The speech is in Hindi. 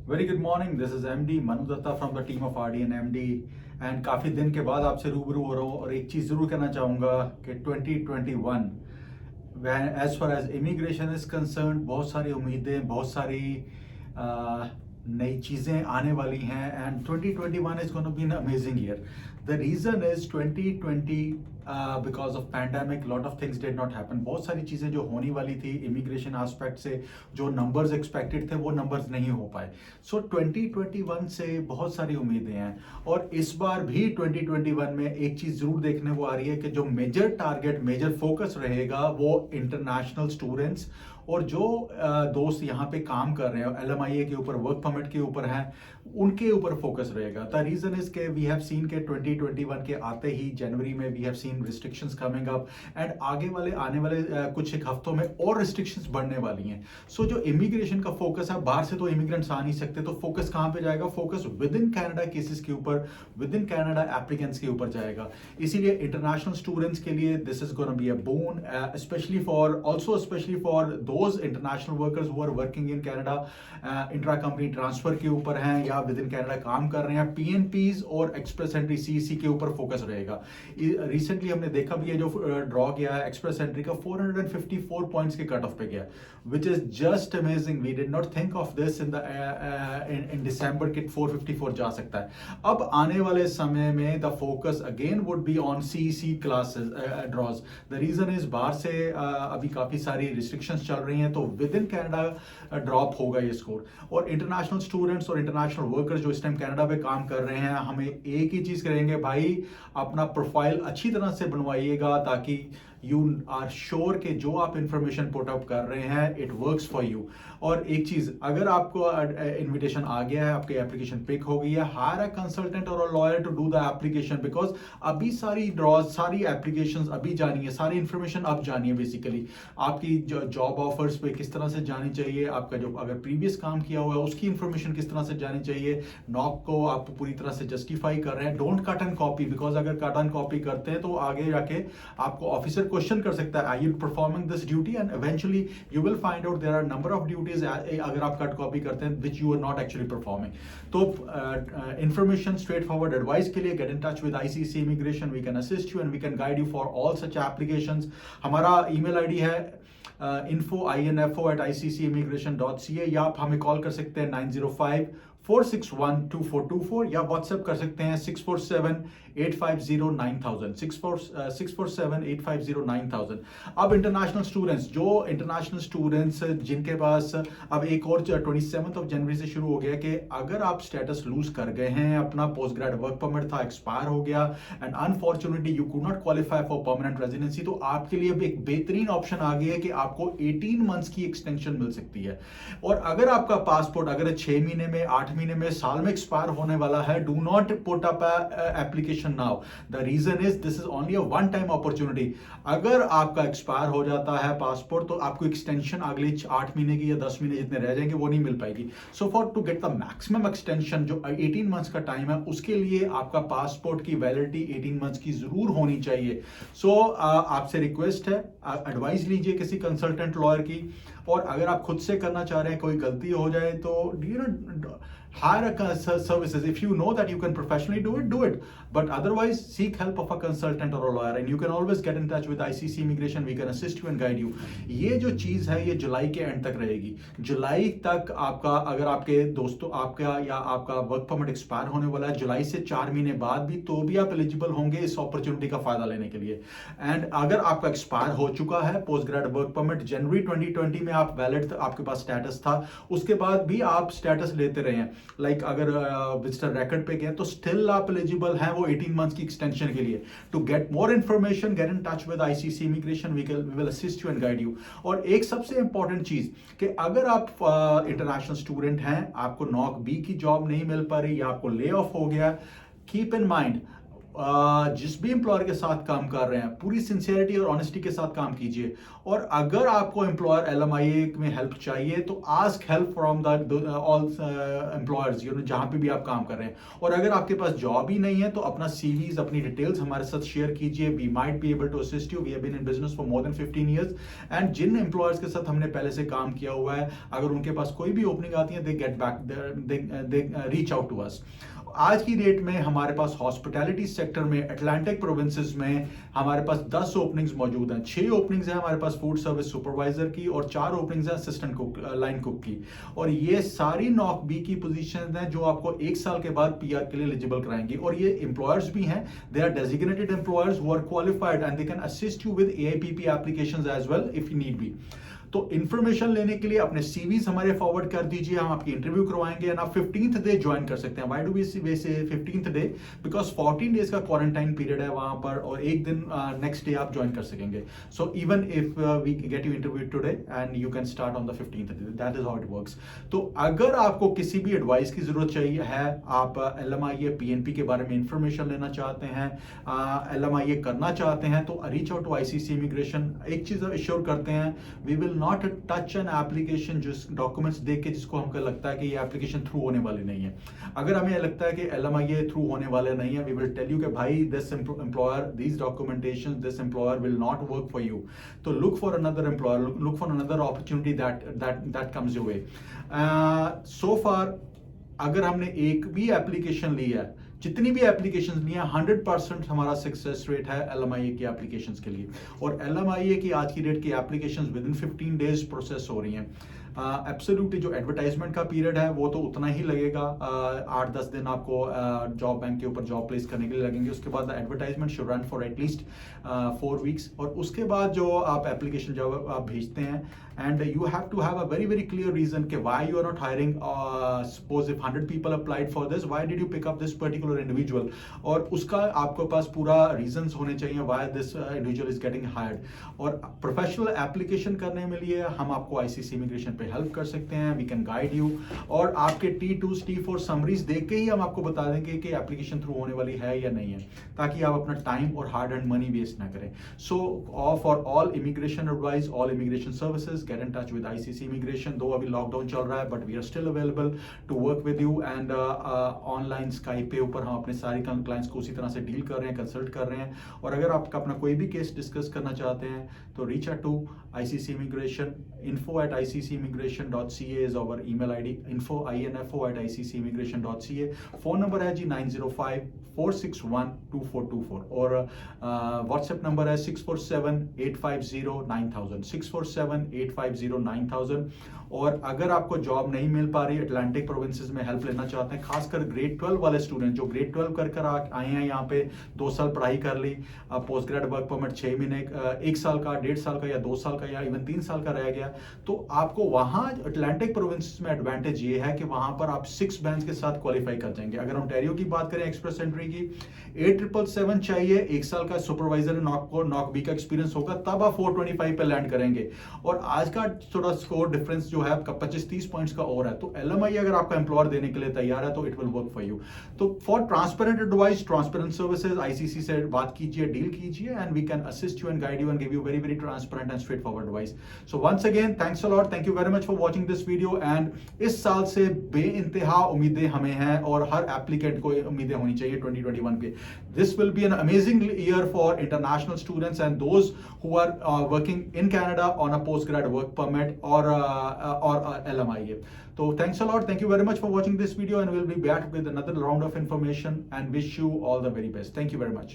Very good morning, this is MD Manu Datta from the team of RD and MD. And काफ़ी दिन के बाद आपसे रूबरू हो रहा हूँ और एक चीज़ ज़रूर कहना चाहूँगा कि 2021 as far as immigration is concern बहुत सारी उम्मीदें, बहुत सारी नई चीज़ें आने वाली हैं। And 2021 is gonna be an amazing year. The reason is 2020 because of pandemic lot of things did not happen. बहुत सारी चीज़ें जो होने वाली थी इमिग्रेशन एस्पेक्ट से, जो नंबर्स एक्सपेक्टेड थे वो नंबर्स नहीं हो पाए। सो 2021 से बहुत सारी उम्मीदें हैं और इस बार भी 2021 में एक चीज़ ज़रूर देखने को आ रही है कि जो मेजर टारगेट, मेजर फोकस रहेगा वो इंटरनेशनल स्टूडेंट्स और जो दोस्त यहाँ पे काम कर रहे हैं LMIA के ऊपर, वर्क परमिट के ऊपर हैं, उनके ऊपर फोकस रहेगा। द रीजन इज के वी हैव सीन के 2021 के आते ही जनवरी में we have seen restrictions coming up and आने वाले कुछ एक हफ्तों में और रिस्ट्रिक्शंस बढ़ने वाली हैं। सो जो इमिग्रेशन का फोकस है, बाहर से तो इमिग्रेंट्स आ नहीं सकते, तो फोकस कहाँ पे जाएगा? Focus with in Canada cases के ऊपर, विद इन कैनेडा एप्लीकेंट्स के ऊपर जाएगा। इसीलिए इंटरनेशनल स्टूडेंट्स के लिए this is gonna be a boon, especially for those international workers who are working in Canada, intra company transfer के ऊपर हैं या विद इन कैनेडा काम कर रहे हैं। PNPs और एक्सप्रेस एंट्री CEC के ऊपर फोकस रहेगा। रिसेंटली हमने देखा भी है जो ड्रॉ किया है एक्सप्रेस एंट्री का 454 पॉइंट्स के कट ऑफ पे गया, which is just amazing. We did not think of this in December कि 454 जा सकता है। अब आने वाले समय में the focus again would be on CEC classes draws. The reason is बाहर से अभी काफी सारी रिस्ट्रिक्शंस चल रही हैं, तो विद इन कैनेडा ड्रॉप होगा ये स्कोर। और इंटरनेशनल स्टूडेंट्स और इंटरनेशनल वर्कर्स जो इस टाइम कनाडा पे काम कर रहे हैं, हमें एक ही चीज करेंगे भाई, अपना प्रोफाइल अच्छी तरह से बनवाइएगा ताकि यू आर श्योर कि जो आप इंफॉर्मेशन पुट अप कर रहे हैं इट वर्क्स फॉर यू। और एक चीज, अगर आपको इनविटेशन आ गया है, आपकी एप्लीकेशन पिक हो गई है, हायर अ कंसल्टेंट और a lawyer to do the application, because अभी सारी ड्रॉज, सारी एप्लीकेशंस अभी जानी है, सारी इंफॉर्मेशन अब जानी है। बेसिकली आपकी जॉब ऑफर्स पे किस तरह से जानी चाहिए, आपका जो अगर प्रीवियस काम किया हुआ है उसकी इंफॉर्मेशन किस तरह से जानी चाहिए, नॉक को आप पूरी तरह से जस्टिफाई कर रहे हैं। Don't cut and copy, because अगर कट एंड कॉपी करते हैं तो आगे जाके आपको ऑफिसर क्वेश्चन कर सकता है, are you performing this duty, and eventually you will find out there are number of duties अगर आप कट कॉपी करते हैं which you are not actually performing. तो इंफॉर्मेशन, स्ट्रेट फॉरवर्ड एडवाइस के लिए get in touch with ICC immigration. We can assist you and we can guide you for all such applications. हमारा ईमेल ID है info@iccimmigration.ca, या आप हमें कॉल कर सकते हैं 905-461-2424 या व्हाट्सएप कर सकते हैं 647-850-9000, 647-850-9000। अब इंटरनेशनल स्टूडेंट्स जिनके पास अब एक और 27 जनवरी से शुरू हो गया कि अगर आप स्टेटस लूज कर गए हैं, अपना पोस्ट ग्रेड वर्क परमिट था, एक्सपायर हो गया and unfortunately you could not qualify for permanent residency, तो आपके लिए अब एक बेहतरीन ऑप्शन आ गया है कि आपको 18 मंथ्स की एक्सटेंशन मिल सकती है। और अगर आपका पासपोर्ट अगर 6 महीने में, 8 महीने में, साल में एक्सपायर होने वाला है, do not put up application now. The reason is this is only a one time opportunity. अगर आपका एक्सपायर हो जाता है पासपोर्ट तो आपको एक्सटेंशन अगले 8 महीने की या 10 महीने जितने रह जाएंगे वो नहीं मिल पाएगी। So for to get the maximum extension जो 18 मंथ्स का टाइम है, उसके लिए आपका पासपोर्ट की वैलिडिटी 18 मंथ्स की जरूर होनी चाहिए। सो आपसे रिक्वेस्ट है, एडवाइस लीजिए किसी कंसल्टेंट लॉयर की। और अगर आप खुद से करना चाह रहे हैं, कोई गलती हो जाए तो hire services. If you know that you can professionally do it. But otherwise, seek help of a consultant or a lawyer, and you can always get in touch with ICC Immigration. We can assist you and guide you. ये जो चीज़ है ये जुलाई के एंड तक रहेगी। जुलाई तक आपका, अगर आपके दोस्तों आपका या आपका वर्क परमिट एक्सपायर होने वाला है जुलाई से 4 महीने बाद भी, तो भी आप एलिजिबल होंगे इस अपॉर्चुनिटी का फायदा लेने के लिए। एंड अगर आपका एक्सपायर हो चुका है पोस्ट ग्रेड वर्क परमिट, जनवरी 2020 में आप वैलिड, आपके पास स्टेटस था, उसके बाद भी आप स्टेटस लेते रहे हैं, लाइक अगर विजिटर रिकॉर्ड पे गए तो स्टिल आप एलिजिबल हैं वो 18 मंथ्स की एक्सटेंशन के लिए। To get more information, get in touch with ICC immigration, we will assist you and guide you. और एक सबसे इंपॉर्टेंट चीज कि अगर आप इंटरनेशनल स्टूडेंट हैं, आपको नॉक B की जॉब नहीं मिल पा रही या आपको ले ऑफ हो गया, कीप इन माइंड जिस भी एम्प्लॉयर के साथ काम कर रहे हैं पूरी सिंसियरिटी और ऑनेस्टी के साथ काम कीजिए। और अगर आपको एम्प्लॉयर LMIA में हेल्प चाहिए तो ask help from the all employers जहां पे भी आप काम कर रहे हैं। और अगर आपके पास जॉब ही नहीं है तो अपना CVs, अपनी डिटेल्स हमारे साथ शेयर कीजिए। We might be able to assist you. We have been in business for more than 15 years and जिन एम्प्लॉयर्स के साथ हमने पहले से काम किया हुआ है, अगर उनके पास कोई भी ओपनिंग आती है, they get back, they reach out to us. आज की डेट में हमारे पास हॉस्पिटैलिटी सेक्टर में अटलांटिक प्रोविंसेस में हमारे पास 10 ओपनिंग्स मौजूद हैं। 6 ओपनिंग्स हैं हमारे पास फूड सर्विस सुपरवाइजर की और 4 ओपनिंग्स हैं असिस्टेंट कुक, लाइन कुक की। और ये सारी नॉक बी की पोजीशन हैं जो आपको 1 साल के बाद PR के लिए एलिजिबल कराएंगी। और ये एम्प्लॉयर्स भी हैं, they are designated employers who are qualified and they can assist you with AIPP applications as well if you need be. तो इन्फॉर्मेशन लेने के लिए अपने CVs हमारे फॉरवर्ड कर दीजिए, हम आपकी इंटरव्यू करवाएंगे एंड आप 15th डे ज्वाइन कर सकते हैं। व्हाई डू वी से 15th डे? बिकॉज 14 डेज का क्वारंटाइन पीरियड है वहां पर और एक दिन नेक्स्ट डे आप ज्वाइन कर सकेंगे। So even if we get you interview today and you can start on the 15th day, that is how it works. तो अगर आपको किसी भी एडवाइस की जरूरत चाहिए है, आप LMIA PNP के बारे में इंफॉर्मेशन लेना चाहते हैं, LMIA करना चाहते हैं, तो reach out to ICC immigration. एक चीज एश्योर करते हैं, we will not touch an application जिस डॉक्यूमेंट्स देख के जिसको हमको लगता है कि ये एप्लीकेशन थ्रू होने वाली नहीं है। अगर हमें लगता है कि LMIA थ्रू होने वाले नहीं है, वी विल टेल यू कि भाई this employer, this documentation, this employer will not work for you. तो look for another employer, look for another opportunity that comes your way. So far अगर हमने एक भी एप्लीकेशन ली है, जितनी भी एप्लीकेशंस ली हैं, 100% हमारा सक्सेस रेट है LMIA की एप्लीकेशंस के लिए। और LMIA की आज की डेट की applications with in 15 days process हो रही हैं। एब्सोल्युटली जो एडवर्टाइजमेंट का पीरियड है वो तो उतना ही लगेगा, 8-10 दिन आपको जॉब बैंक के ऊपर जॉब प्लेस करने के लिए लगेंगे। उसके बाद advertisement should run for at least 4 weeks. और उसके बाद जो आप एप्लीकेशन जब आप भेजते हैं and you have to have a very very clear reason कि why you are not hiring. Suppose if 100 people applied for this, why did you pick up this particular individual, और उसका आपके पास पूरा रीजंस होने चाहिए why this individual is getting hired. और प्रोफेशनल एप्लीकेशन करने में लिए हम आपको ICC इमिग्रेशन पे हेल्प कर सकते हैं, वी कैन गाइड यू। और आपके T2 T4 समरीज देख के ही हम आपको बता देंगे कि एप्लीकेशन थ्रू होने वाली है या नहीं है, ताकि आप अपना टाइम और हार्ड एंड मनी वेस्ट ना करें। So for all immigration advice, all immigration services, get in touch with ICC immigration. Though अभी लॉकडाउन चल रहा है but we are still available to work with you and online Skype पे ऊपर हम अपने सारे क्लाइंट्स को उसी तरह से डील कर रहे हैं, कंसल्ट कर रहे हैं। और अगर आप अपना कोई भी केस डिस्कस करना चाहते हैं तो reach out to ICC immigration. info@iccimmigration.ca is our email ID, info@iccimmigration.ca। Phone number है जी 905-461-2424 और व्हाट्सएप नंबर है 647-850-9000, 647-850-9000। और अगर आपको जॉब नहीं मिल पा रही, अटलांटिक प्रोविंसेस में हेल्प लेना चाहते हैं, खासकर ग्रेड 12 वाले स्टूडेंट जो ग्रेड 12 कर आए हैं यहाँ पे, 2 साल पढ़ाई कर ली, पोस्ट ग्रेड वर्क परमिट 6 महीने, 1 साल का, 1.5 साल का या 2 साल का या इवन 3 साल का रह गया, तो आपको वहां अटलांटिक प्रोविंसेस में एडवांटेज ये है कि वहां पर आप 6 बैंड्स के साथ क्वालिफाई कर जाएंगे। अगर ओंटारियो की बात करें, एक्सप्रेस एंट्री की 8777 चाहिए, 1 साल का सुपरवाइजर नॉक बी का एक्सपीरियंस होगा, तब आप 425 पे लैंड करेंगे। और आज का थोड़ा स्कोर डिफरेंस जो है आपका 25-30 पॉइंट्स का और है, तो LMIA अगर आपका एम्प्लॉयर देने के लिए तैयार है तो it will work for you. तो for transparent advice, transparent services, ICC से बात कीजिए, डील कीजिए and we can assist you and guide you and give you very very transparent and straight forward advice. So once again thanks a lot, thank you very much for watching this video. And इस साल से बेइंतहा उम्मीदें हमें हैं और हर एप्लीकेंट को उम्मीदें होनी चाहिए 2021 पे। This will be an amazing year for international students and those who are working in Canada on a post grad work permit और LMIA. So thanks a lot. Thank you very much for watching this video and we'll be back with another round of information and wish you all the very best. Thank you very much.